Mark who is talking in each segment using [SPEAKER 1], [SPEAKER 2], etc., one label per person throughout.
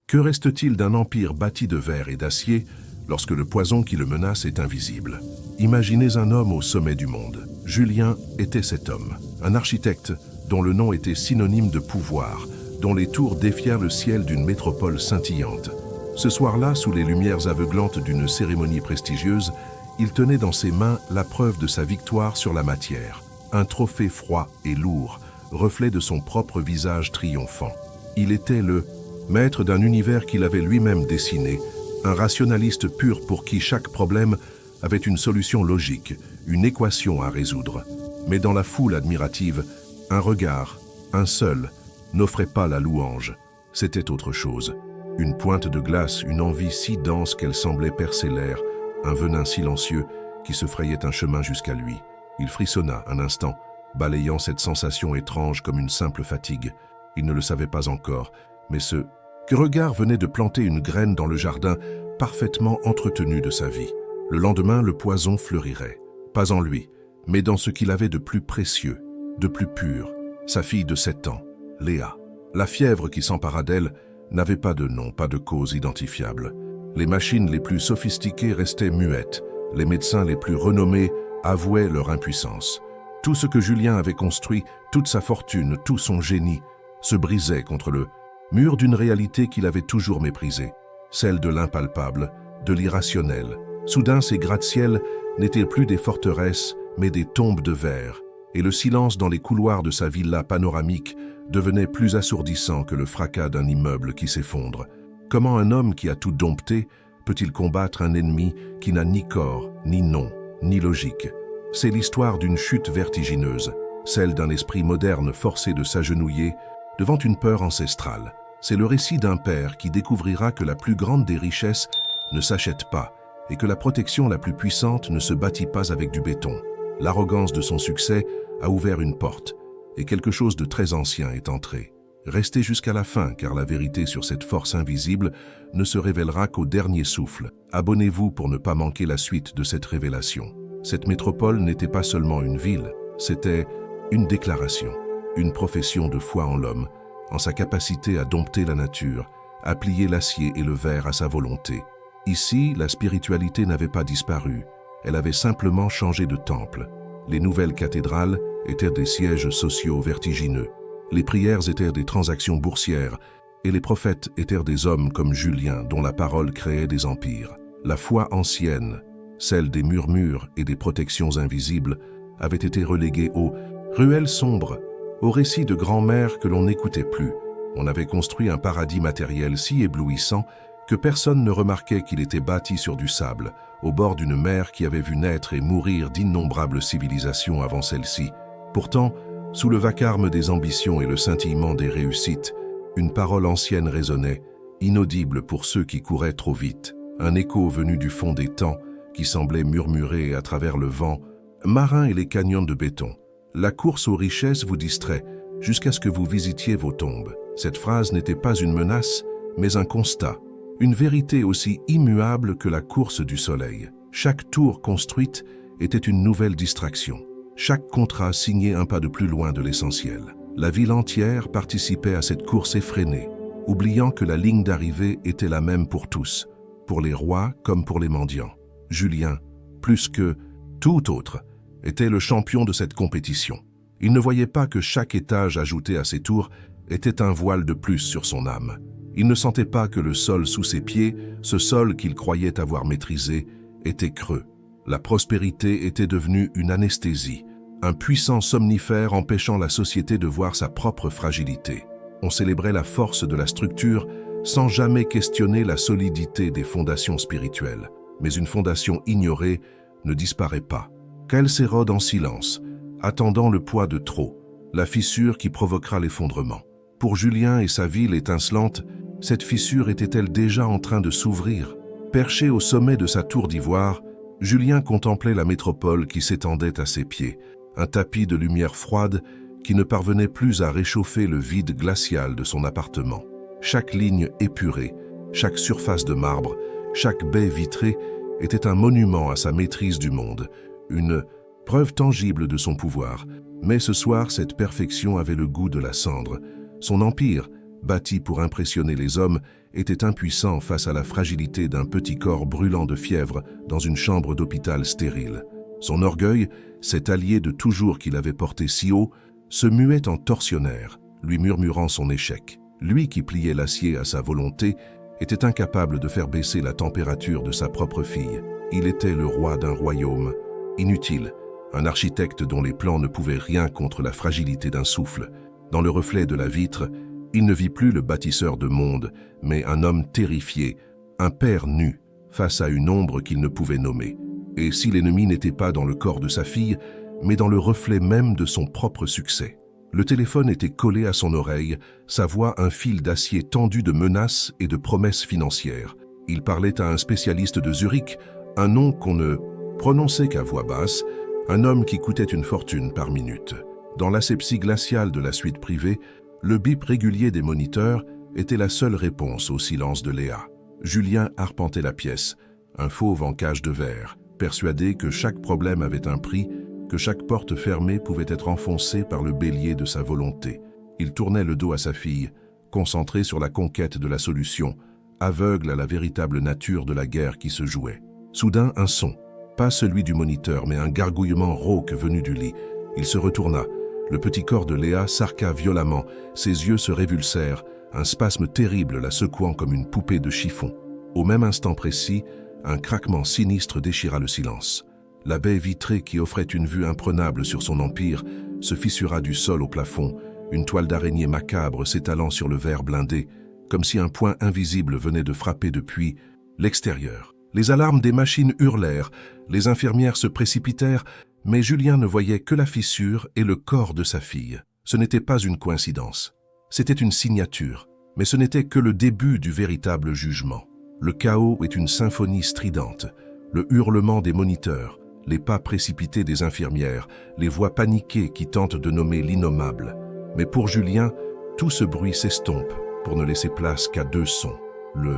[SPEAKER 1] Que reste-t-il d'un empire bâti de verre et d'acier lorsque le poison qui le menace est invisible? Imaginez un homme au sommet du monde. Julien était cet homme, un architecte dont le nom était synonyme de pouvoir, dont les tours défièrent le ciel d'une métropole scintillante. Ce soir-là, sous les lumières aveuglantes d'une cérémonie prestigieuse, il tenait dans ses mains la preuve de sa victoire sur la matière, un trophée froid et lourd, reflet de son propre visage triomphant. Il était le maître d'un univers qu'il avait lui-même dessiné, un rationaliste pur pour qui chaque problème avait une solution logique, une équation à résoudre. Mais dans la foule admirative, un regard, un seul, n'offrait pas la louange. C'était autre chose. Une pointe de glace, une envie si dense qu'elle semblait percer l'air, un venin silencieux qui se frayait un chemin jusqu'à lui. Il frissonna un instant, balayant cette sensation étrange comme une simple fatigue. Il ne le savait pas encore, mais ce regard venait de planter une graine dans le jardin parfaitement entretenu de sa vie. Le lendemain, le poison fleurirait. Pas en lui, mais dans ce qu'il avait de plus précieux, de plus pur, sa fille de 7 ans, Léa. La fièvre qui s'empara d'elle n'avait pas de nom, pas de cause identifiable. Les machines les plus sophistiquées restaient muettes. Les médecins les plus renommés avouaient leur impuissance. Tout ce que Julien avait construit, toute sa fortune, tout son génie, se brisait contre le mur d'une réalité qu'il avait toujours méprisée, celle de l'impalpable, de l'irrationnel. Soudain, ces gratte-ciels n'étaient plus des forteresses, mais des tombes de verre, et le silence dans les couloirs de sa villa panoramique devenait plus assourdissant que le fracas d'un immeuble qui s'effondre. Comment un homme qui a tout dompté peut-il combattre un ennemi qui n'a ni corps, ni nom, ni logique? C'est l'histoire d'une chute vertigineuse, celle d'un esprit moderne forcé de s'agenouiller devant une peur ancestrale. C'est le récit d'un père qui découvrira que la plus grande des richesses ne s'achète pas et que la protection la plus puissante ne se bâtit pas avec du béton. L'arrogance de son succès a ouvert une porte et quelque chose de très ancien est entré. Restez jusqu'à la fin car la vérité sur cette force invisible ne se révélera qu'au dernier souffle. Abonnez-vous pour ne pas manquer la suite de cette révélation. Cette métropole n'était pas seulement une ville, c'était une déclaration, une profession de foi en l'homme, en sa capacité à dompter la nature, à plier l'acier et le verre à sa volonté. Ici, la spiritualité n'avait pas disparu, elle avait simplement changé de temple. Les nouvelles cathédrales étaient des sièges sociaux vertigineux, les prières étaient des transactions boursières, et les prophètes étaient des hommes comme Julien dont la parole créait des empires. La foi ancienne, celle des murmures et des protections invisibles, avait été reléguée aux ruelles sombres, aux récits de grand-mère que l'on n'écoutait plus. On avait construit un paradis matériel si éblouissant que personne ne remarquait qu'il était bâti sur du sable, au bord d'une mer qui avait vu naître et mourir d'innombrables civilisations avant celle-ci. Pourtant, sous le vacarme des ambitions et le scintillement des réussites, une parole ancienne résonnait, inaudible pour ceux qui couraient trop vite. Un écho venu du fond des temps qui semblait murmurer à travers le vent, marins et les canyons de béton. La course aux richesses vous distrait jusqu'à ce que vous visitiez vos tombes. Cette phrase n'était pas une menace, mais un constat. Une vérité aussi immuable que la course du soleil. Chaque tour construite était une nouvelle distraction. Chaque contrat signé un pas de plus loin de l'essentiel. La ville entière participait à cette course effrénée, oubliant que la ligne d'arrivée était la même pour tous, pour les rois comme pour les mendiants. Julien, plus que tout autre, était le champion de cette compétition. Il ne voyait pas que chaque étage ajouté à ses tours était un voile de plus sur son âme. Il ne sentait pas que le sol sous ses pieds, ce sol qu'il croyait avoir maîtrisé, était creux. La prospérité était devenue une anesthésie, un puissant somnifère empêchant la société de voir sa propre fragilité. On célébrait la force de la structure sans jamais questionner la solidité des fondations spirituelles. Mais une fondation ignorée ne disparaît pas, qu'elle s'érode en silence, attendant le poids de trop, la fissure qui provoquera l'effondrement. Pour Julien et sa ville étincelante, cette fissure était-elle déjà en train de s'ouvrir? Perché au sommet de sa tour d'ivoire, Julien contemplait la métropole qui s'étendait à ses pieds, un tapis de lumière froide qui ne parvenait plus à réchauffer le vide glacial de son appartement. Chaque ligne épurée, chaque surface de marbre, chaque baie vitrée était un monument à sa maîtrise du monde, une preuve tangible de son pouvoir. Mais ce soir, cette perfection avait le goût de la cendre. Son empire, bâti pour impressionner les hommes, était impuissant face à la fragilité d'un petit corps brûlant de fièvre dans une chambre d'hôpital stérile. Son orgueil, cet allié de toujours qu'il avait porté si haut, se muait en tortionnaire, lui murmurant son échec. Lui qui pliait l'acier à sa volonté, était incapable de faire baisser la température de sa propre fille. Il était le roi d'un royaume. Inutile, un architecte dont les plans ne pouvaient rien contre la fragilité d'un souffle. Dans le reflet de la vitre, il ne vit plus le bâtisseur de monde, mais un homme terrifié, un père nu, face à une ombre qu'il ne pouvait nommer. Et si l'ennemi n'était pas dans le corps de sa fille, mais dans le reflet même de son propre succès. Le téléphone était collé à son oreille, sa voix un fil d'acier tendu de menaces et de promesses financières. Il parlait à un spécialiste de Zurich, un nom qu'on ne prononçait qu'à voix basse, un homme qui coûtait une fortune par minute. Dans l'asepsie glaciale de la suite privée, le bip régulier des moniteurs était la seule réponse au silence de Léa. Julien arpentait la pièce, un fauve en cage de verre, persuadé que chaque problème avait un prix, que chaque porte fermée pouvait être enfoncée par le bélier de sa volonté. Il tournait le dos à sa fille, concentré sur la conquête de la solution, aveugle à la véritable nature de la guerre qui se jouait. Soudain, un son, pas celui du moniteur, mais un gargouillement rauque venu du lit. Il se retourna. Le petit corps de Léa s'arqua violemment, ses yeux se révulsèrent, un spasme terrible la secouant comme une poupée de chiffon. Au même instant précis, un craquement sinistre déchira le silence. La baie vitrée qui offrait une vue imprenable sur son empire se fissura du sol au plafond, une toile d'araignée macabre s'étalant sur le verre blindé, comme si un poing invisible venait de frapper depuis l'extérieur. Les alarmes des machines hurlèrent, les infirmières se précipitèrent, mais Julien ne voyait que la fissure et le corps de sa fille. Ce n'était pas une coïncidence. C'était une signature, mais ce n'était que le début du véritable jugement. Le chaos est une symphonie stridente, le hurlement des moniteurs, les pas précipités des infirmières, les voix paniquées qui tentent de nommer l'innommable. Mais pour Julien, tout ce bruit s'estompe pour ne laisser place qu'à deux sons. Le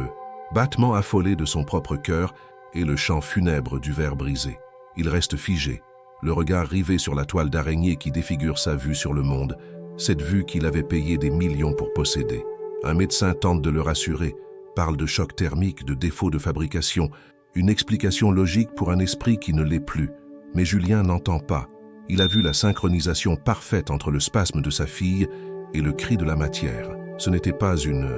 [SPEAKER 1] battement affolé de son propre cœur et le chant funèbre du verre brisé. Il reste figé, le regard rivé sur la toile d'araignée qui défigure sa vue sur le monde, cette vue qu'il avait payé des millions pour posséder. Un médecin tente de le rassurer, parle de choc thermique, de défaut de fabrication, une explication logique pour un esprit qui ne l'est plus. Mais Julien n'entend pas. Il a vu la synchronisation parfaite entre le spasme de sa fille et le cri de la matière. Ce n'était pas une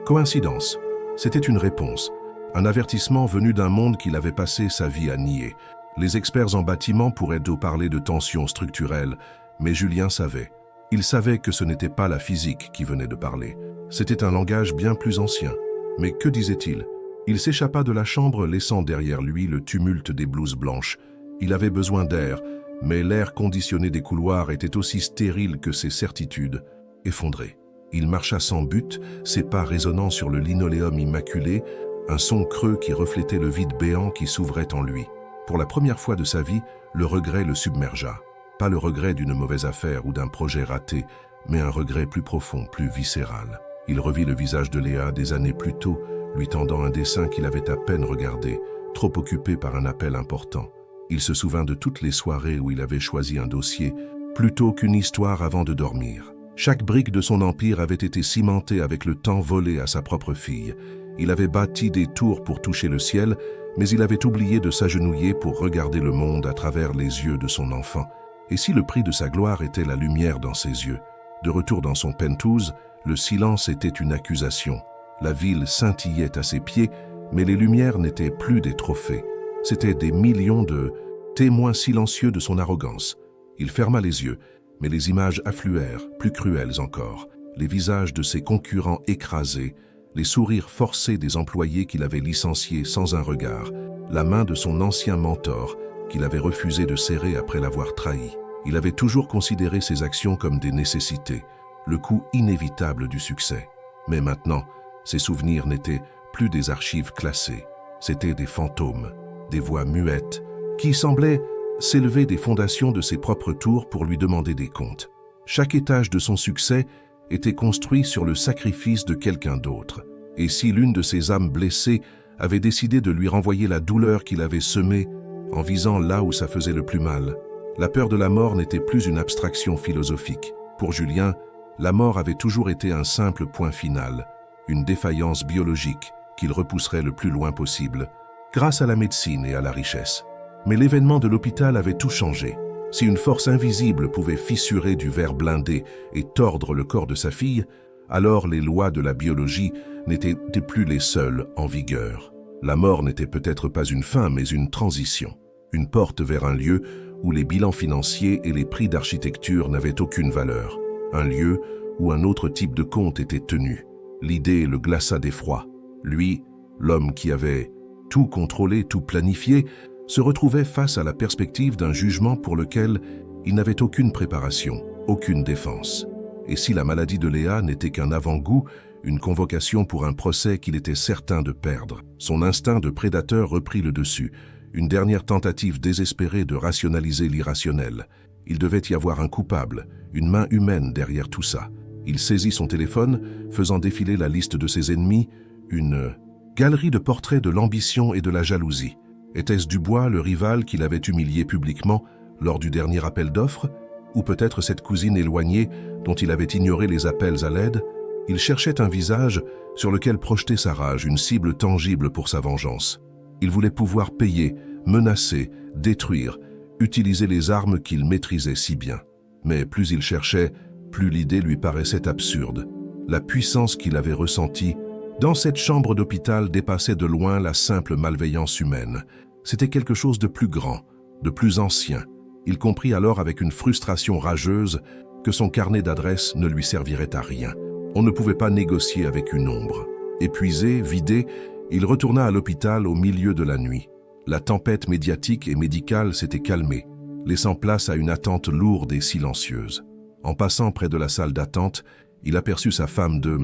[SPEAKER 1] coïncidence, c'était une réponse, un avertissement venu d'un monde qu'il avait passé sa vie à nier. Les experts en bâtiment pourraient parler de tensions structurelles, mais Julien savait. Il savait que ce n'était pas la physique qui venait de parler. C'était un langage bien plus ancien. Mais que disait-il ? Il s'échappa de la chambre, laissant derrière lui le tumulte des blouses blanches. Il avait besoin d'air, mais l'air conditionné des couloirs était aussi stérile que ses certitudes, effondrées. Il marcha sans but, ses pas résonnant sur le linoléum immaculé, un son creux qui reflétait le vide béant qui s'ouvrait en lui. Pour la première fois de sa vie, le regret le submergea. Pas le regret d'une mauvaise affaire ou d'un projet raté, mais un regret plus profond, plus viscéral. Il revit le visage de Léa des années plus tôt, lui tendant un dessin qu'il avait à peine regardé, trop occupé par un appel important. Il se souvint de toutes les soirées où il avait choisi un dossier, plutôt qu'une histoire avant de dormir. Chaque brique de son empire avait été cimentée avec le temps volé à sa propre fille. Il avait bâti des tours pour toucher le ciel, mais il avait oublié de s'agenouiller pour regarder le monde à travers les yeux de son enfant. Et si le prix de sa gloire était la lumière dans ses yeux? De retour dans son penthouse, le silence était une accusation. La ville scintillait à ses pieds, mais les lumières n'étaient plus des trophées. C'étaient des millions de témoins silencieux de son arrogance. Il ferma les yeux, mais les images affluèrent, plus cruelles encore. Les visages de ses concurrents écrasés, les sourires forcés des employés qu'il avait licenciés sans un regard, la main de son ancien mentor qu'il avait refusé de serrer après l'avoir trahi. Il avait toujours considéré ses actions comme des nécessités, le coût inévitable du succès. Mais maintenant, ses souvenirs n'étaient plus des archives classées, c'étaient des fantômes, des voix muettes, qui semblaient s'élever des fondations de ses propres tours pour lui demander des comptes. Chaque étage de son succès était construit sur le sacrifice de quelqu'un d'autre. Et si l'une de ses âmes blessées avait décidé de lui renvoyer la douleur qu'il avait semée en visant là où ça faisait le plus mal, la peur de la mort n'était plus une abstraction philosophique. Pour Julien, La mort avait toujours été un simple point final, une défaillance biologique qu'il repousserait le plus loin possible, grâce à la médecine et à la richesse. Mais l'événement de l'hôpital avait tout changé. Si une force invisible pouvait fissurer du verre blindé et tordre le corps de sa fille, alors les lois de la biologie n'étaient plus les seules en vigueur. La mort n'était peut-être pas une fin, mais une transition, une porte vers un lieu où les bilans financiers et les prix d'architecture n'avaient aucune valeur, un lieu où un autre type de compte était tenu. L'idée le glaça d'effroi. Lui, l'homme qui avait tout contrôlé, tout planifié, se retrouvait face à la perspective d'un jugement pour lequel il n'avait aucune préparation, aucune défense. Et si la maladie de Léa n'était qu'un avant-goût, une convocation pour un procès qu'il était certain de perdre, son instinct de prédateur reprit le dessus, une dernière tentative désespérée de rationaliser l'irrationnel. Il devait y avoir un coupable, une main humaine derrière tout ça. Il saisit son téléphone, faisant défiler la liste de ses ennemis, une galerie de portraits de l'ambition et de la jalousie. Était-ce Dubois, le rival qu'il avait humilié publiquement lors du dernier appel d'offres, ou peut-être cette cousine éloignée dont il avait ignoré les appels à l'aide? Il cherchait un visage sur lequel projeter sa rage, une cible tangible pour sa vengeance. Il voulait pouvoir payer, menacer, détruire, utiliser les armes qu'il maîtrisait si bien. Mais plus il cherchait, plus l'idée lui paraissait absurde. La puissance qu'il avait ressentie dans cette chambre d'hôpital dépassait de loin la simple malveillance humaine. C'était quelque chose de plus grand, de plus ancien. Il comprit alors avec une frustration rageuse que son carnet d'adresses ne lui servirait à rien. On ne pouvait pas négocier avec une ombre. Épuisé, vidé, il retourna à l'hôpital au milieu de la nuit. La tempête médiatique et médicale s'était calmée, laissant place à une attente lourde et silencieuse. En passant près de la salle d'attente, il aperçut sa femme de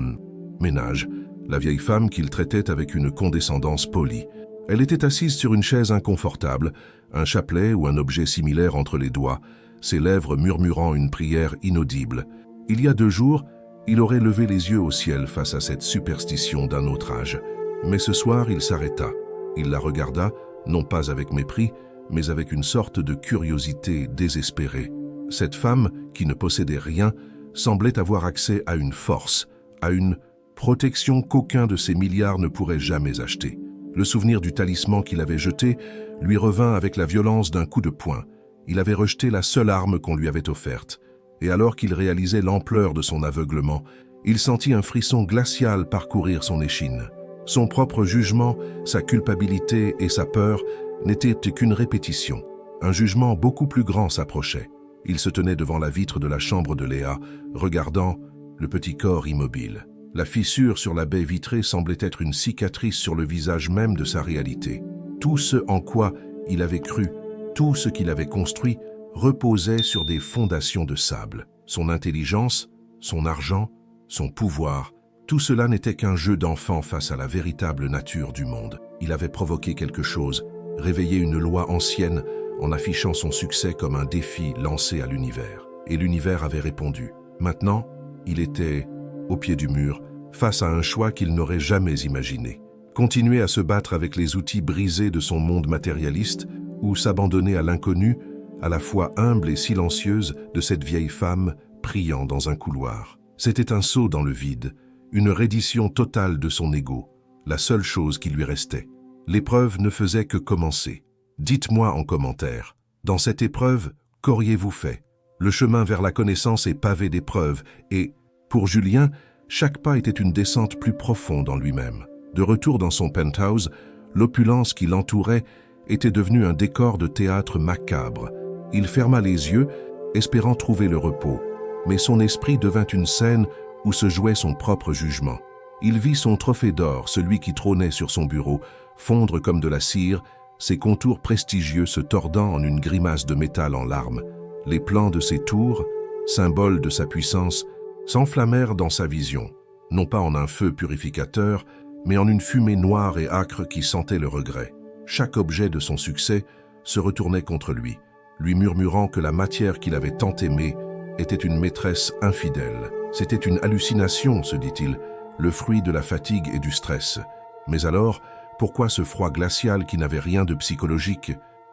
[SPEAKER 1] ménage, la vieille femme qu'il traitait avec une condescendance polie. Elle était assise sur une chaise inconfortable, un chapelet ou un objet similaire entre les doigts, ses lèvres murmurant une prière inaudible. Il y a 2 jours, il aurait levé les yeux au ciel face à cette superstition d'un autre âge. Mais ce soir, il s'arrêta. Il la regarda, non pas avec mépris, mais avec une sorte de curiosité désespérée. Cette femme, qui ne possédait rien, semblait avoir accès à une force, à une protection qu'aucun de ses milliards ne pourrait jamais acheter. Le souvenir du talisman qu'il avait jeté lui revint avec la violence d'un coup de poing. Il avait rejeté la seule arme qu'on lui avait offerte. Et alors qu'il réalisait l'ampleur de son aveuglement, il sentit un frisson glacial parcourir son échine. Son propre jugement, sa culpabilité et sa peur n'étaient qu'une répétition. Un jugement beaucoup plus grand s'approchait. Il se tenait devant la vitre de la chambre de Léa, regardant le petit corps immobile. La fissure sur la baie vitrée semblait être une cicatrice sur le visage même de sa réalité. Tout ce en quoi il avait cru, tout ce qu'il avait construit, reposait sur des fondations de sable. Son intelligence, son argent, son pouvoir, tout cela n'était qu'un jeu d'enfant face à la véritable nature du monde. Il avait provoqué quelque chose, réveillé une loi ancienne en affichant son succès comme un défi lancé à l'univers. Et l'univers avait répondu. Maintenant, il était au pied du mur, face à un choix qu'il n'aurait jamais imaginé. Continuer à se battre avec les outils brisés de son monde matérialiste ou s'abandonner à l'inconnu, à la fois humble et silencieuse de cette vieille femme priant dans un couloir. C'était un saut dans le vide, une reddition totale de son ego, la seule chose qui lui restait. L'épreuve ne faisait que commencer. Dites-moi en commentaire, dans cette épreuve, qu'auriez-vous fait? Le chemin vers la connaissance est pavé d'épreuves et, pour Julien, chaque pas était une descente plus profonde en lui-même. De retour dans son penthouse, l'opulence qui l'entourait était devenue un décor de théâtre macabre. Il ferma les yeux, espérant trouver le repos, mais son esprit devint une scène où se jouait son propre jugement. Il vit son trophée d'or, celui qui trônait sur son bureau, fondre comme de la cire, ses contours prestigieux se tordant en une grimace de métal en larmes. Les plans de ses tours, symboles de sa puissance, s'enflammèrent dans sa vision, non pas en un feu purificateur, mais en une fumée noire et âcre qui sentait le regret. Chaque objet de son succès se retournait contre lui, lui murmurant que la matière qu'il avait tant aimée était une maîtresse infidèle. C'était une hallucination, se dit-il, le fruit de la fatigue et du stress. Mais alors, pourquoi ce froid glacial qui n'avait rien de psychologique?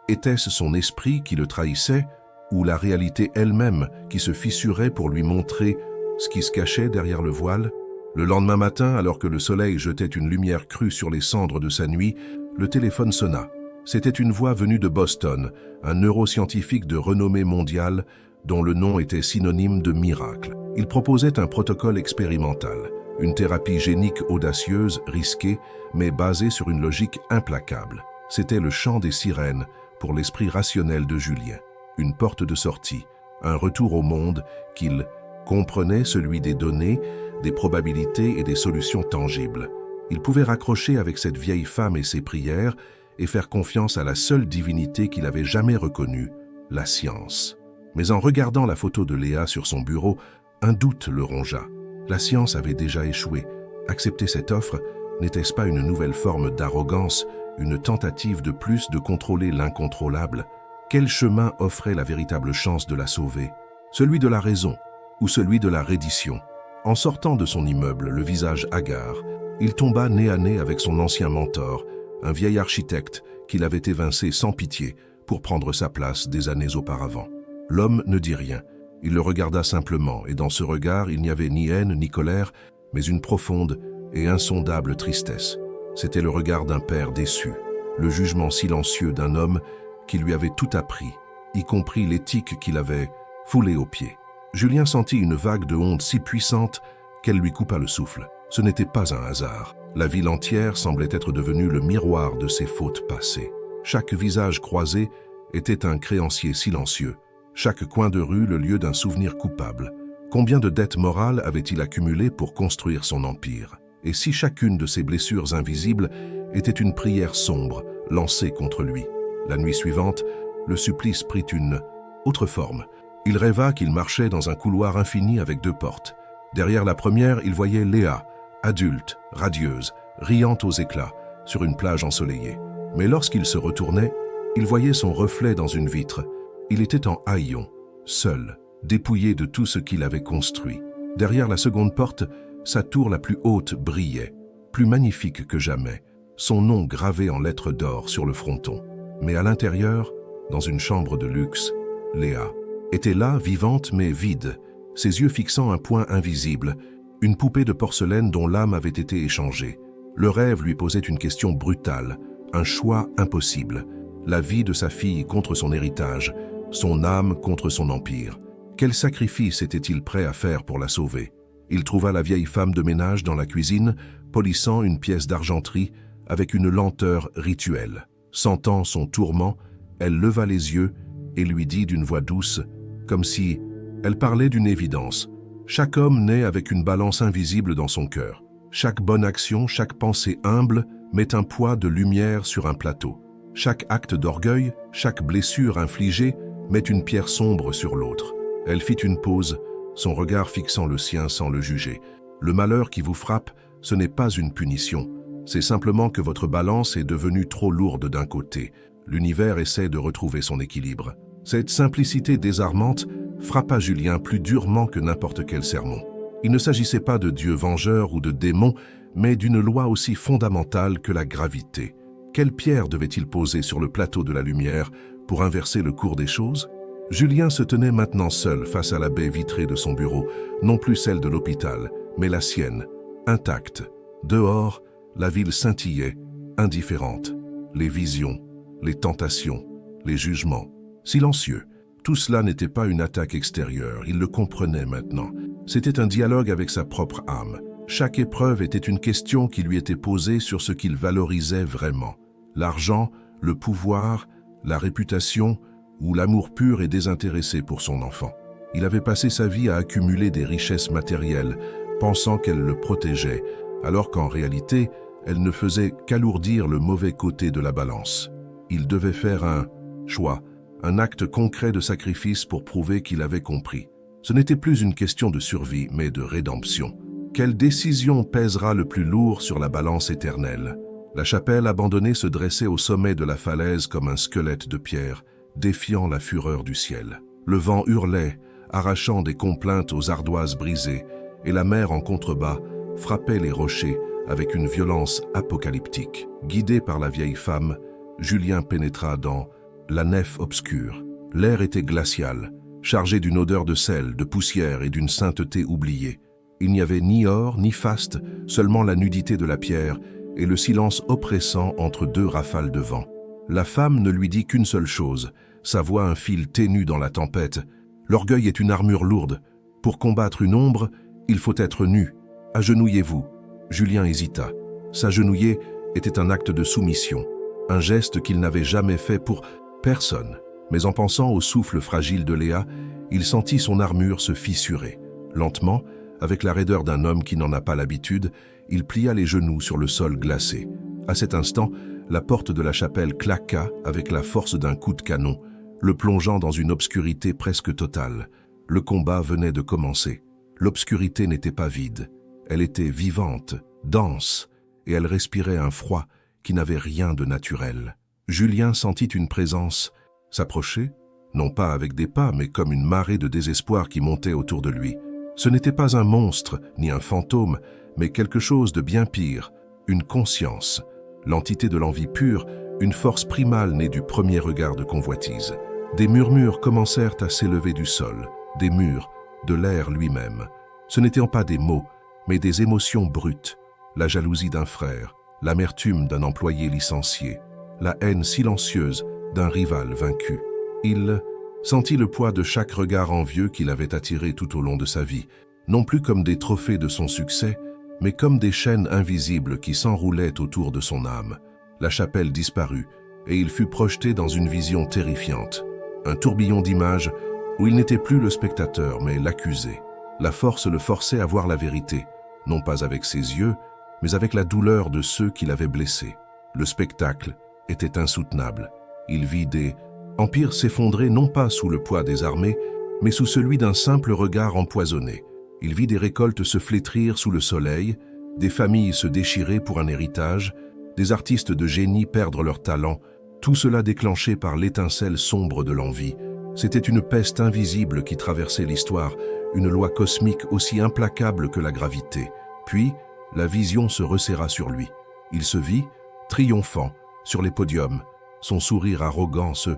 [SPEAKER 1] Était-ce son esprit qui le trahissait, ou la réalité elle-même qui se fissurait pour lui montrer ce qui se cachait derrière le voile? Le lendemain matin, alors que le soleil jetait une lumière crue sur les cendres de sa nuit, le téléphone sonna. C'était une voix venue de Boston, un neuroscientifique de renommée mondiale dont le nom était synonyme de miracle. Il proposait un protocole expérimental, une thérapie génique audacieuse, risquée, mais basée sur une logique implacable. C'était le chant des sirènes pour l'esprit rationnel de Julien. Une porte de sortie, un retour au monde qu'il comprenait, celui des données, des probabilités et des solutions tangibles. Il pouvait raccrocher avec cette vieille femme et ses prières et faire confiance à la seule divinité qu'il avait jamais reconnue, la science. Mais en regardant la photo de Léa sur son bureau, un doute le rongea. La science avait déjà échoué. Accepter cette offre, n'était-ce pas une nouvelle forme d'arrogance, une tentative de plus de contrôler l'incontrôlable? Quel chemin offrait la véritable chance de la sauver? Celui de la raison ou celui de la reddition? En sortant de son immeuble, le visage hagard, il tomba nez à nez avec son ancien mentor, un vieil architecte qu'il avait évincé sans pitié pour prendre sa place des années auparavant. L'homme ne dit rien. Il le regarda simplement, et dans ce regard, il n'y avait ni haine ni colère, mais une profonde et insondable tristesse. C'était le regard d'un père déçu, le jugement silencieux d'un homme qui lui avait tout appris, y compris l'éthique qu'il avait foulée aux pieds. Julien sentit une vague de honte si puissante qu'elle lui coupa le souffle. Ce n'était pas un hasard. La ville entière semblait être devenue le miroir de ses fautes passées. Chaque visage croisé était un créancier silencieux. Chaque coin de rue le lieu d'un souvenir coupable. Combien de dettes morales avait-il accumulées pour construire son empire? Et si chacune de ces blessures invisibles était une prière sombre lancée contre lui? La nuit suivante, le supplice prit une autre forme. Il rêva qu'il marchait dans un couloir infini avec deux portes. Derrière la première, il voyait Léa, adulte, radieuse, riante aux éclats, sur une plage ensoleillée. Mais lorsqu'il se retournait, il voyait son reflet dans une vitre. Il était en haillons, seul, dépouillé de tout ce qu'il avait construit. Derrière la seconde porte, sa tour la plus haute brillait, plus magnifique que jamais, son nom gravé en lettres d'or sur le fronton. Mais à l'intérieur, dans une chambre de luxe, Léa était là, vivante mais vide, ses yeux fixant un point invisible, une poupée de porcelaine dont l'âme avait été échangée. Le rêve lui posait une question brutale, un choix impossible. La vie de sa fille contre son héritage, son âme contre son empire. Quel sacrifice était-il prêt à faire pour la sauver? Il trouva la vieille femme de ménage dans la cuisine, polissant une pièce d'argenterie avec une lenteur rituelle. Sentant son tourment, elle leva les yeux et lui dit d'une voix douce, comme si elle parlait d'une évidence. Chaque homme naît avec une balance invisible dans son cœur. Chaque bonne action, chaque pensée humble met un poids de lumière sur un plateau. Chaque acte d'orgueil, chaque blessure infligée met une pierre sombre sur l'autre. Elle fit une pause, son regard fixant le sien sans le juger. Le malheur qui vous frappe, ce n'est pas une punition. C'est simplement que votre balance est devenue trop lourde d'un côté. L'univers essaie de retrouver son équilibre. Cette simplicité désarmante frappa Julien plus durement que n'importe quel sermon. Il ne s'agissait pas de Dieu vengeur ou de démon, mais d'une loi aussi fondamentale que la gravité. Quelle pierre devait-il poser sur le plateau de la lumière pour inverser le cours des choses? Julien se tenait maintenant seul face à la baie vitrée de son bureau, non plus celle de l'hôpital, mais la sienne, intacte. Dehors, la ville scintillait, indifférente. Les visions, les tentations, les jugements, silencieux. Tout cela n'était pas une attaque extérieure, il le comprenait maintenant. C'était un dialogue avec sa propre âme. Chaque épreuve était une question qui lui était posée sur ce qu'il valorisait vraiment. L'argent, le pouvoir, la réputation ou l'amour pur et désintéressé pour son enfant. Il avait passé sa vie à accumuler des richesses matérielles, pensant qu'elles le protégeaient, alors qu'en réalité, elles ne faisaient qu'alourdir le mauvais côté de la balance. Il devait faire un choix, un acte concret de sacrifice pour prouver qu'il avait compris. Ce n'était plus une question de survie, mais de rédemption. Quelle décision pèsera le plus lourd sur la balance éternelle? La chapelle abandonnée se dressait au sommet de la falaise comme un squelette de pierre, défiant la fureur du ciel. Le vent hurlait, arrachant des complaintes aux ardoises brisées, et la mer en contrebas frappait les rochers avec une violence apocalyptique. Guidé par la vieille femme, Julien pénétra dans la nef obscure. L'air était glacial, chargé d'une odeur de sel, de poussière et d'une sainteté oubliée. Il n'y avait ni or, ni faste, seulement la nudité de la pierre et le silence oppressant entre deux rafales de vent. La femme ne lui dit qu'une seule chose, sa voix un fil ténu dans la tempête. L'orgueil est une armure lourde. Pour combattre une ombre, il faut être nu. Agenouillez-vous. Julien hésita. S'agenouiller était un acte de soumission, un geste qu'il n'avait jamais fait pour personne. Mais en pensant au souffle fragile de Léa, il sentit son armure se fissurer. Lentement, avec la raideur d'un homme qui n'en a pas l'habitude, il plia les genoux sur le sol glacé. À cet instant, la porte de la chapelle claqua avec la force d'un coup de canon, le plongeant dans une obscurité presque totale. Le combat venait de commencer. L'obscurité n'était pas vide. Elle était vivante, dense, et elle respirait un froid qui n'avait rien de naturel. Julien sentit une présence s'approcher, non pas avec des pas, mais comme une marée de désespoir qui montait autour de lui. Ce n'était pas un monstre, ni un fantôme, mais quelque chose de bien pire, une conscience, l'entité de l'envie pure, une force primale née du premier regard de convoitise. Des murmures commencèrent à s'élever du sol, des murs, de l'air lui-même. Ce n'étaient pas des mots, mais des émotions brutes, la jalousie d'un frère, l'amertume d'un employé licencié, la haine silencieuse d'un rival vaincu. Il sentit le poids de chaque regard envieux qu'il avait attiré tout au long de sa vie, non plus comme des trophées de son succès, mais comme des chaînes invisibles qui s'enroulaient autour de son âme. La chapelle disparut, et il fut projeté dans une vision terrifiante, un tourbillon d'images où il n'était plus le spectateur, mais l'accusé. La force le forçait à voir la vérité, non pas avec ses yeux, mais avec la douleur de ceux qui l'avaient blessé. Le spectacle était insoutenable. Il vit des empires s'effondrer non pas sous le poids des armées, mais sous celui d'un simple regard empoisonné. Il vit des récoltes se flétrir sous le soleil, des familles se déchirer pour un héritage, des artistes de génie perdre leur talent, tout cela déclenché par l'étincelle sombre de l'envie. C'était une peste invisible qui traversait l'histoire, une loi cosmique aussi implacable que la gravité. Puis, la vision se resserra sur lui. Il se vit, triomphant, sur les podiums, son sourire arrogant se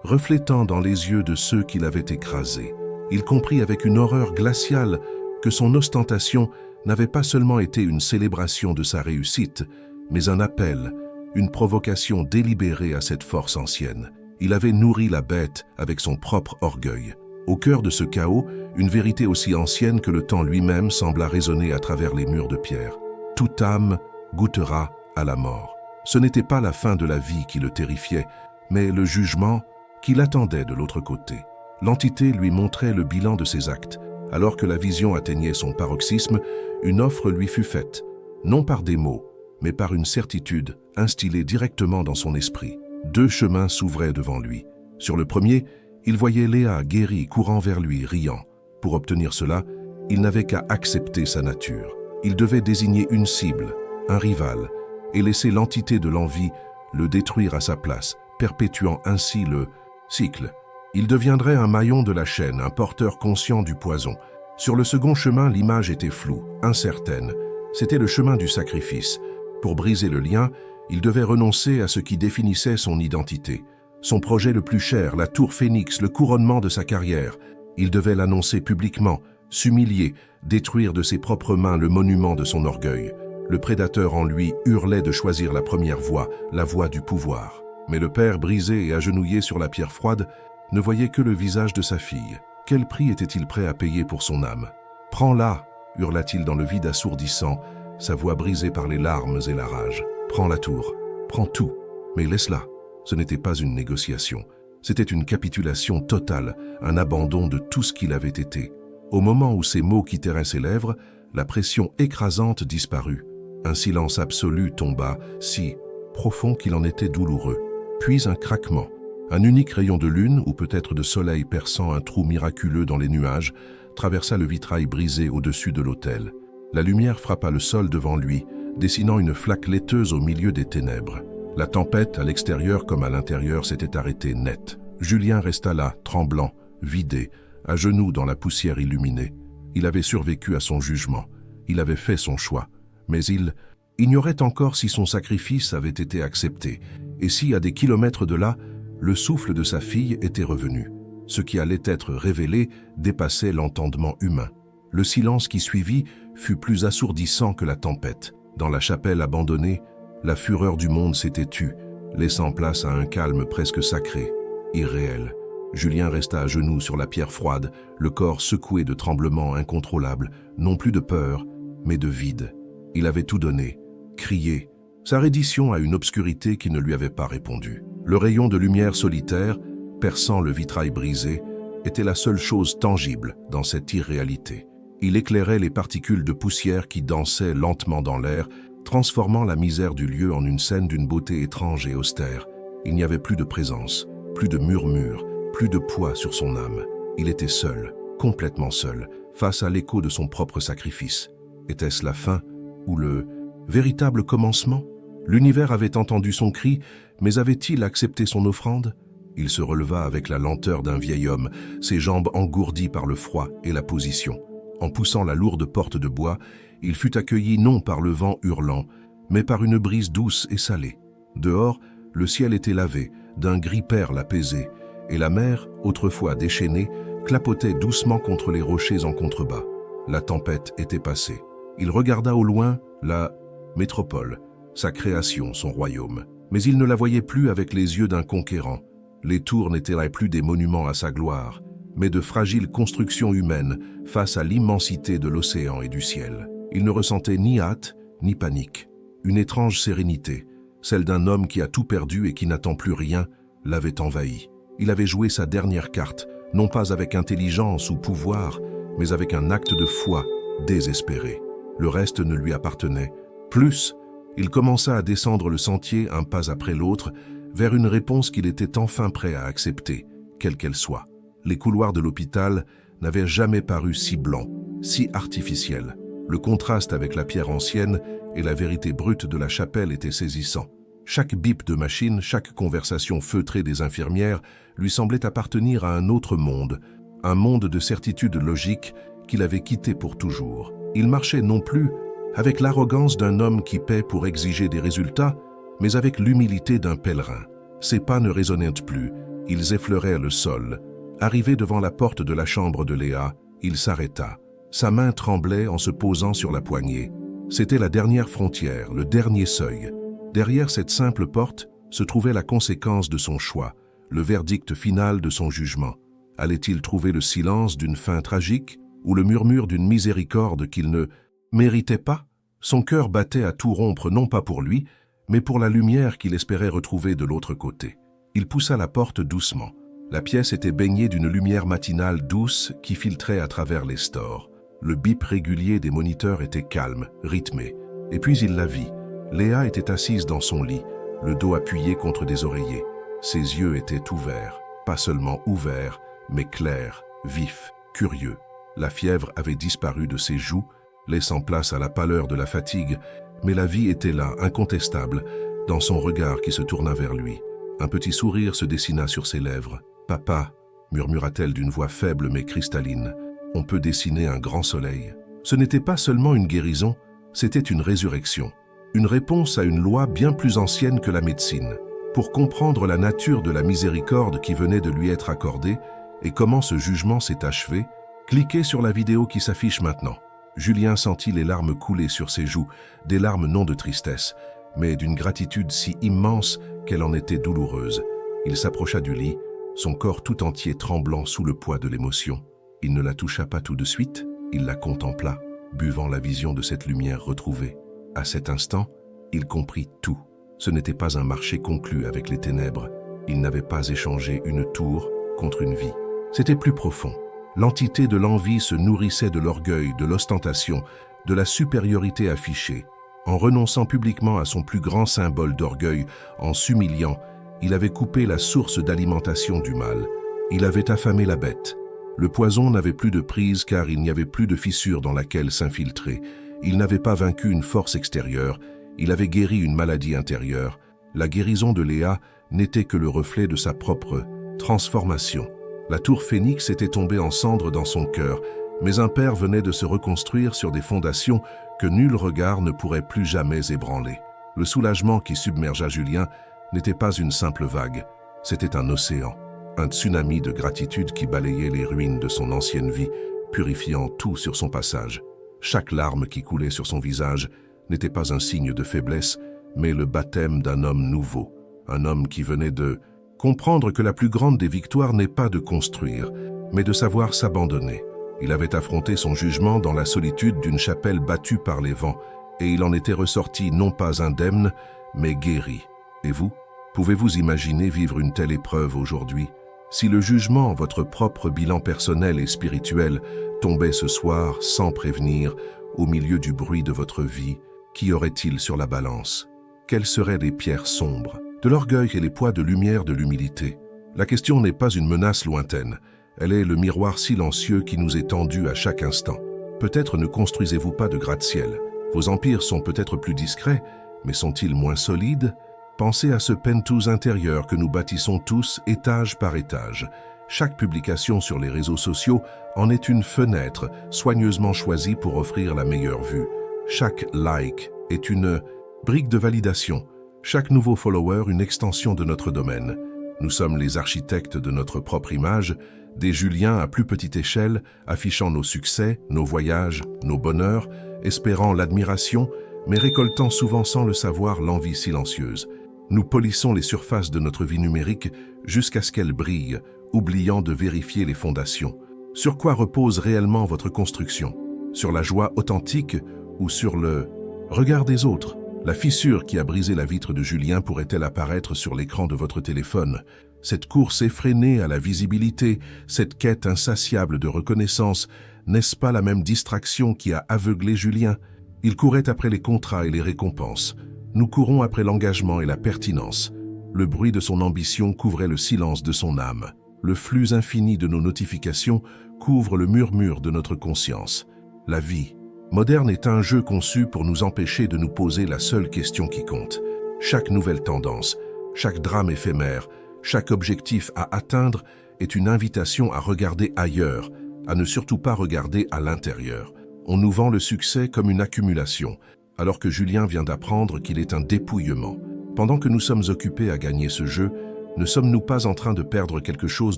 [SPEAKER 1] reflétant dans les yeux de ceux qui l'avaient écrasé. Il comprit avec une horreur glaciale que son ostentation n'avait pas seulement été une célébration de sa réussite, mais un appel, une provocation délibérée à cette force ancienne. Il avait nourri la bête avec son propre orgueil. Au cœur de ce chaos, une vérité aussi ancienne que le temps lui-même sembla résonner à travers les murs de pierre. Toute âme goûtera à la mort. Ce n'était pas la fin de la vie qui le terrifiait, mais le jugement qui l'attendait de l'autre côté. L'entité lui montrait le bilan de ses actes. Alors que la vision atteignait son paroxysme, une offre lui fut faite, non par des mots, mais par une certitude instillée directement dans son esprit. Deux chemins s'ouvraient devant lui. Sur le premier, il voyait Léa guérie courant vers lui, riant. Pour obtenir cela, il n'avait qu'à accepter sa nature. Il devait désigner une cible, un rival, et laisser l'entité de l'envie le détruire à sa place, perpétuant ainsi le cycle. Il deviendrait un maillon de la chaîne, un porteur conscient du poison. Sur le second chemin, l'image était floue, incertaine. C'était le chemin du sacrifice. Pour briser le lien, il devait renoncer à ce qui définissait son identité. Son projet le plus cher, la tour Phénix, le couronnement de sa carrière. Il devait l'annoncer publiquement, s'humilier, détruire de ses propres mains le monument de son orgueil. Le prédateur en lui hurlait de choisir la première voie, la voie du pouvoir. Mais le père, brisé et agenouillé sur la pierre froide, ne voyait que le visage de sa fille. Quel prix était-il prêt à payer pour son âme? « Prends-la » hurla-t-il dans le vide assourdissant, sa voix brisée par les larmes et la rage. « Prends la tour, prends tout, mais laisse-la. » Ce n'était pas une négociation. C'était une capitulation totale, un abandon de tout ce qu'il avait été. Au moment où ces mots quittèrent ses lèvres, la pression écrasante disparut. Un silence absolu tomba, si profond qu'il en était douloureux. Puis un craquement. Un unique rayon de lune, ou peut-être de soleil perçant un trou miraculeux dans les nuages, traversa le vitrail brisé au-dessus de l'autel. La lumière frappa le sol devant lui, dessinant une flaque laiteuse au milieu des ténèbres. La tempête, à l'extérieur comme à l'intérieur, s'était arrêtée net. Julien resta là, tremblant, vidé, à genoux dans la poussière illuminée. Il avait survécu à son jugement. Il avait fait son choix. Mais il ignorait encore si son sacrifice avait été accepté, et si, à des kilomètres de là, le souffle de sa fille était revenu. Ce qui allait être révélé dépassait l'entendement humain. Le silence qui suivit fut plus assourdissant que la tempête. Dans la chapelle abandonnée, la fureur du monde s'était tue, laissant place à un calme presque sacré, irréel. Julien resta à genoux sur la pierre froide, le corps secoué de tremblements incontrôlables, non plus de peur, mais de vide. Il avait tout donné, crié, sa reddition à une obscurité qui ne lui avait pas répondu. Le rayon de lumière solitaire, perçant le vitrail brisé, était la seule chose tangible dans cette irréalité. Il éclairait les particules de poussière qui dansaient lentement dans l'air, transformant la misère du lieu en une scène d'une beauté étrange et austère. Il n'y avait plus de présence, plus de murmure, plus de poids sur son âme. Il était seul, complètement seul, face à l'écho de son propre sacrifice. Était-ce la fin ou le véritable commencement? L'univers avait entendu son cri, mais avait-il accepté son offrande? Il se releva avec la lenteur d'un vieil homme, ses jambes engourdies par le froid et la position. En poussant la lourde porte de bois, il fut accueilli non par le vent hurlant, mais par une brise douce et salée. Dehors, le ciel était lavé, d'un gris perle apaisé, et la mer, autrefois déchaînée, clapotait doucement contre les rochers en contrebas. La tempête était passée. Il regarda au loin la métropole, sa création, son royaume. Mais il ne la voyait plus avec les yeux d'un conquérant. Les tours n'étaient plus des monuments à sa gloire, mais de fragiles constructions humaines face à l'immensité de l'océan et du ciel. Il ne ressentait ni hâte, ni panique. Une étrange sérénité, celle d'un homme qui a tout perdu et qui n'attend plus rien, l'avait envahi. Il avait joué sa dernière carte, non pas avec intelligence ou pouvoir, mais avec un acte de foi désespéré. Le reste ne lui appartenait. Plus, il commença à descendre le sentier un pas après l'autre, vers une réponse qu'il était enfin prêt à accepter, quelle qu'elle soit. Les couloirs de l'hôpital n'avaient jamais paru si blancs, si artificiels. Le contraste avec la pierre ancienne et la vérité brute de la chapelle était saisissant. Chaque bip de machine, chaque conversation feutrée des infirmières lui semblait appartenir à un autre monde, un monde de certitude logique qu'il avait quitté pour toujours. Il marchait non plus avec l'arrogance d'un homme qui paie pour exiger des résultats, mais avec l'humilité d'un pèlerin. Ses pas ne résonnaient plus, ils effleuraient le sol. Arrivé devant la porte de la chambre de Léa, il s'arrêta. Sa main tremblait en se posant sur la poignée. C'était la dernière frontière, le dernier seuil. Derrière cette simple porte se trouvait la conséquence de son choix, le verdict final de son jugement. Allait-il trouver le silence d'une fin tragique ou le murmure d'une miséricorde qu'il ne méritait pas? Son cœur battait à tout rompre, non pas pour lui, mais pour la lumière qu'il espérait retrouver de l'autre côté. Il poussa la porte doucement. La pièce était baignée d'une lumière matinale douce qui filtrait à travers les stores. Le bip régulier des moniteurs était calme, rythmé. Et puis il la vit. Léa était assise dans son lit, le dos appuyé contre des oreillers. Ses yeux étaient ouverts, pas seulement ouverts, mais clairs, vifs, curieux. La fièvre avait disparu de ses joues, laissant place à la pâleur de la fatigue, mais la vie était là, incontestable, dans son regard qui se tourna vers lui. Un petit sourire se dessina sur ses lèvres. « Papa », murmura-t-elle d'une voix faible mais cristalline, « on peut dessiner un grand soleil. » Ce n'était pas seulement une guérison, c'était une résurrection. Une réponse à une loi bien plus ancienne que la médecine. Pour comprendre la nature de la miséricorde qui venait de lui être accordée et comment ce jugement s'est achevé, cliquez sur la vidéo qui s'affiche maintenant. Julien sentit les larmes couler sur ses joues, des larmes non de tristesse, mais d'une gratitude si immense qu'elle en était douloureuse. Il s'approcha du lit, son corps tout entier tremblant sous le poids de l'émotion. Il ne la toucha pas tout de suite, il la contempla, buvant la vision de cette lumière retrouvée. À cet instant, il comprit tout. Ce n'était pas un marché conclu avec les ténèbres. Il n'avait pas échangé une tour contre une vie. C'était plus profond. L'entité de l'envie se nourrissait de l'orgueil, de l'ostentation, de la supériorité affichée. En renonçant publiquement à son plus grand symbole d'orgueil, en s'humiliant, il avait coupé la source d'alimentation du mal. Il avait affamé la bête. Le poison n'avait plus de prise car il n'y avait plus de fissure dans laquelle s'infiltrer. Il n'avait pas vaincu une force extérieure, il avait guéri une maladie intérieure. La guérison de Léa n'était que le reflet de sa propre transformation. La tour Phénix était tombée en cendres dans son cœur, mais un père venait de se reconstruire sur des fondations que nul regard ne pourrait plus jamais ébranler. Le soulagement qui submergea Julien n'était pas une simple vague, c'était un océan. un tsunami de gratitude qui balayait les ruines de son ancienne vie, purifiant tout sur son passage. Chaque larme qui coulait sur son visage n'était pas un signe de faiblesse, mais le baptême d'un homme nouveau, un homme qui venait de comprendre que la plus grande des victoires n'est pas de construire, mais de savoir s'abandonner. Il avait affronté son jugement dans la solitude d'une chapelle battue par les vents, et il en était ressorti non pas indemne, mais guéri. Et vous, pouvez-vous imaginer vivre une telle épreuve aujourd'hui? Si le jugement, votre propre bilan personnel et spirituel, tombait ce soir sans prévenir, au milieu du bruit de votre vie, qu'y aurait-il sur la balance? Quelles seraient les pierres sombres, de l'orgueil et les poids de lumière de l'humilité? La question n'est pas une menace lointaine, elle est le miroir silencieux qui nous est tendu à chaque instant. Peut-être ne construisez-vous pas de gratte-ciel. Vos empires sont peut-être plus discrets, mais sont-ils moins solides? Pensez à ce penthouse intérieur que nous bâtissons tous, étage par étage. Chaque publication sur les réseaux sociaux en est une fenêtre soigneusement choisie pour offrir la meilleure vue. Chaque like est une brique de validation. Chaque nouveau follower une extension de notre domaine. Nous sommes les architectes de notre propre image, des Juliens à plus petite échelle, affichant nos succès, nos voyages, nos bonheurs, espérant l'admiration, mais récoltant souvent sans le savoir l'envie silencieuse. Nous polissons les surfaces de notre vie numérique jusqu'à ce qu'elles brillent, oubliant de vérifier les fondations. Sur quoi repose réellement votre construction? Sur la joie authentique ou sur le regard des autres? La fissure qui a brisé la vitre de Julien pourrait-elle apparaître sur l'écran de votre téléphone? Cette course effrénée à la visibilité, cette quête insatiable de reconnaissance, n'est-ce pas la même distraction qui a aveuglé Julien? Il courait après les contrats et les récompenses. Nous courons après l'engagement et la pertinence. Le bruit de son ambition couvrait le silence de son âme. Le flux infini de nos notifications couvre le murmure de notre conscience. La vie moderne est un jeu conçu pour nous empêcher de nous poser la seule question qui compte. Chaque nouvelle tendance, chaque drame éphémère, chaque objectif à atteindre est une invitation à regarder ailleurs, à ne surtout pas regarder à l'intérieur. On nous vend le succès comme une accumulation, alors que Julien vient d'apprendre qu'il est un dépouillement. Pendant que nous sommes occupés à gagner ce jeu, ne sommes-nous pas en train de perdre quelque chose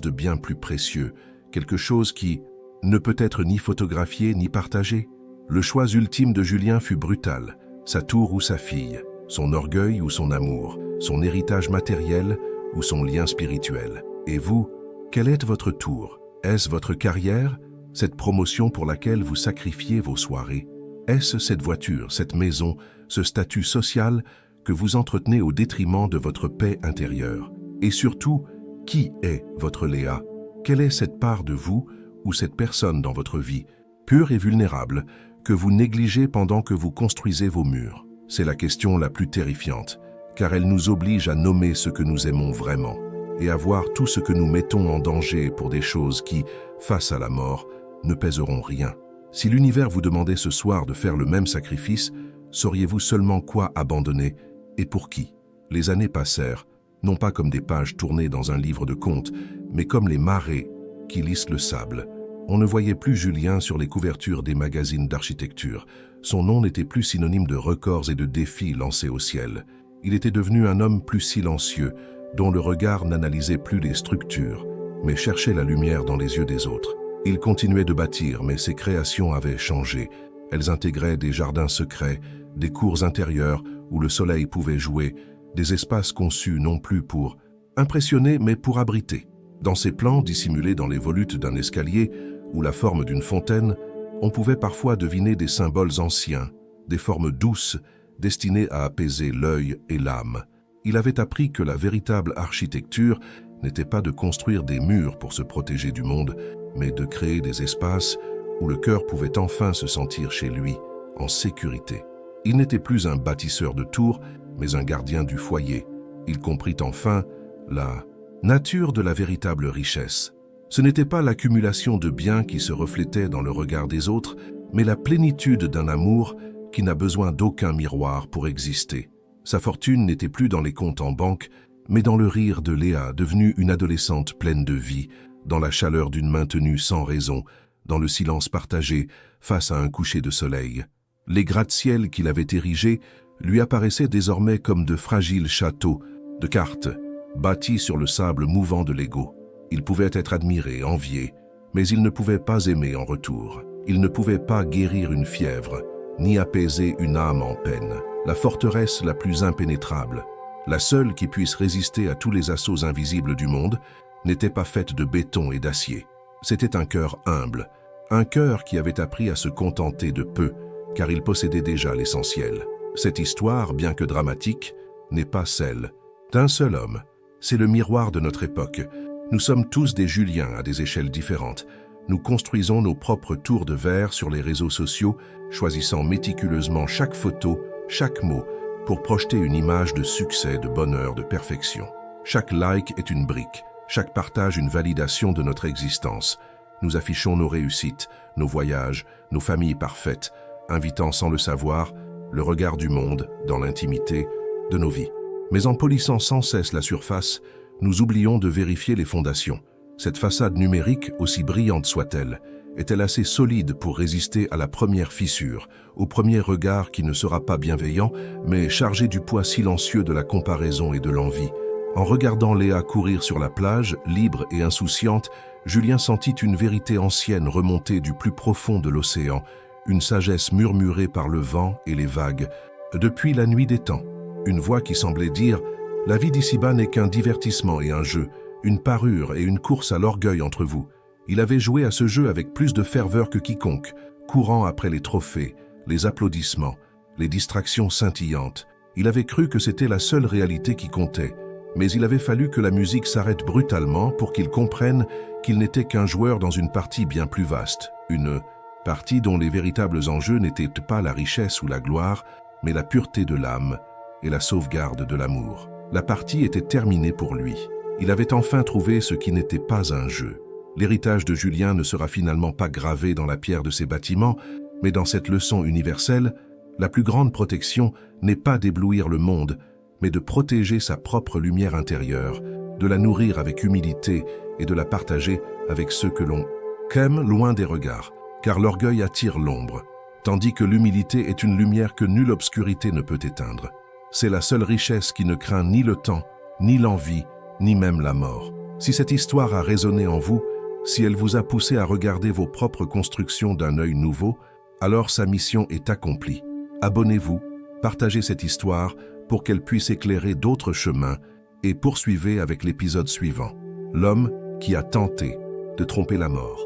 [SPEAKER 1] de bien plus précieux, quelque chose qui ne peut être ni photographié ni partagé? Le choix ultime de Julien fut brutal, sa tour ou sa fille, son orgueil ou son amour, son héritage matériel ou son lien spirituel. Et vous, quelle est votre tour? Est-ce votre carrière, cette promotion pour laquelle vous sacrifiez vos soirées? Est-ce cette voiture, cette maison, ce statut social que vous entretenez au détriment de votre paix intérieure? Et surtout, qui est votre Léa? Quelle est cette part de vous ou cette personne dans votre vie, pure et vulnérable, que vous négligez pendant que vous construisez vos murs? C'est la question la plus terrifiante, car elle nous oblige à nommer ce que nous aimons vraiment et à voir tout ce que nous mettons en danger pour des choses qui, face à la mort, ne pèseront rien. Si l'univers vous demandait ce soir de faire le même sacrifice, sauriez-vous seulement quoi abandonner et pour qui? Les années passèrent, non pas comme des pages tournées dans un livre de contes, mais comme les marées qui lissent le sable. On ne voyait plus Julien sur les couvertures des magazines d'architecture. Son nom n'était plus synonyme de records et de défis lancés au ciel. Il était devenu un homme plus silencieux, dont le regard n'analysait plus les structures, mais cherchait la lumière dans les yeux des autres. Il continuait de bâtir, mais ses créations avaient changé. Elles intégraient des jardins secrets, des cours intérieures où le soleil pouvait jouer, des espaces conçus non plus pour impressionner, mais pour abriter. Dans ces plans dissimulés dans les volutes d'un escalier ou la forme d'une fontaine, on pouvait parfois deviner des symboles anciens, des formes douces, destinées à apaiser l'œil et l'âme. Il avait appris que la véritable architecture n'était pas de construire des murs pour se protéger du monde, mais de créer des espaces où le cœur pouvait enfin se sentir chez lui, en sécurité. Il n'était plus un bâtisseur de tours, mais un gardien du foyer. Il comprit enfin la nature de la véritable richesse. Ce n'était pas l'accumulation de biens qui se reflétait dans le regard des autres, mais la plénitude d'un amour qui n'a besoin d'aucun miroir pour exister. Sa fortune n'était plus dans les comptes en banque, mais dans le rire de Léa, devenue une adolescente pleine de vie, dans la chaleur d'une main tenue sans raison, dans le silence partagé face à un coucher de soleil. Les gratte-ciel qu'il avait érigés lui apparaissaient désormais comme de fragiles châteaux, de cartes, bâtis sur le sable mouvant de l'ego. Il pouvait être admiré, envié, mais il ne pouvait pas aimer en retour. Il ne pouvait pas guérir une fièvre, ni apaiser une âme en peine. La forteresse la plus impénétrable, la seule qui puisse résister à tous les assauts invisibles du monde, n'était pas faite de béton et d'acier. C'était un cœur humble, un cœur qui avait appris à se contenter de peu, car il possédait déjà l'essentiel. Cette histoire, bien que dramatique, n'est pas celle d'un seul homme. C'est le miroir de notre époque. Nous sommes tous des Juliens à des échelles différentes. Nous construisons nos propres tours de verre sur les réseaux sociaux, choisissant méticuleusement chaque photo, chaque mot, pour projeter une image de succès, de bonheur, de perfection. Chaque like est une brique, chaque partage une validation de notre existence. Nous affichons nos réussites, nos voyages, nos familles parfaites, invitant sans le savoir le regard du monde dans l'intimité de nos vies. Mais en polissant sans cesse la surface, nous oublions de vérifier les fondations. Cette façade numérique, aussi brillante soit-elle, est-elle assez solide pour résister à la première fissure, au premier regard qui ne sera pas bienveillant, mais chargé du poids silencieux de la comparaison et de l'envie? En regardant Léa courir sur la plage, libre et insouciante, Julien sentit une vérité ancienne remonter du plus profond de l'océan, une sagesse murmurée par le vent et les vagues, depuis la nuit des temps. Une voix qui semblait dire « La vie d'ici-bas n'est qu'un divertissement et un jeu, une parure et une course à l'orgueil entre vous. » Il avait joué à ce jeu avec plus de ferveur que quiconque, courant après les trophées, les applaudissements, les distractions scintillantes. Il avait cru que c'était la seule réalité qui comptait, mais il avait fallu que la musique s'arrête brutalement pour qu'il comprenne qu'il n'était qu'un joueur dans une partie bien plus vaste, une partie dont les véritables enjeux n'étaient pas la richesse ou la gloire, mais la pureté de l'âme et la sauvegarde de l'amour. La partie était terminée pour lui. Il avait enfin trouvé ce qui n'était pas un jeu. L'héritage de Julien ne sera finalement pas gravé dans la pierre de ses bâtiments, mais dans cette leçon universelle, la plus grande protection n'est pas d'éblouir le monde, mais de protéger sa propre lumière intérieure, de la nourrir avec humilité et de la partager avec ceux que l'on aime loin des regards, car l'orgueil attire l'ombre, tandis que l'humilité est une lumière que nulle obscurité ne peut éteindre. C'est la seule richesse qui ne craint ni le temps, ni l'envie, ni même la mort. Si cette histoire a résonné en vous, si elle vous a poussé à regarder vos propres constructions d'un œil nouveau, alors sa mission est accomplie. Abonnez-vous, partagez cette histoire pour qu'elle puisse éclairer d'autres chemins et poursuivez avec l'épisode suivant, l'homme qui a tenté de tromper la mort.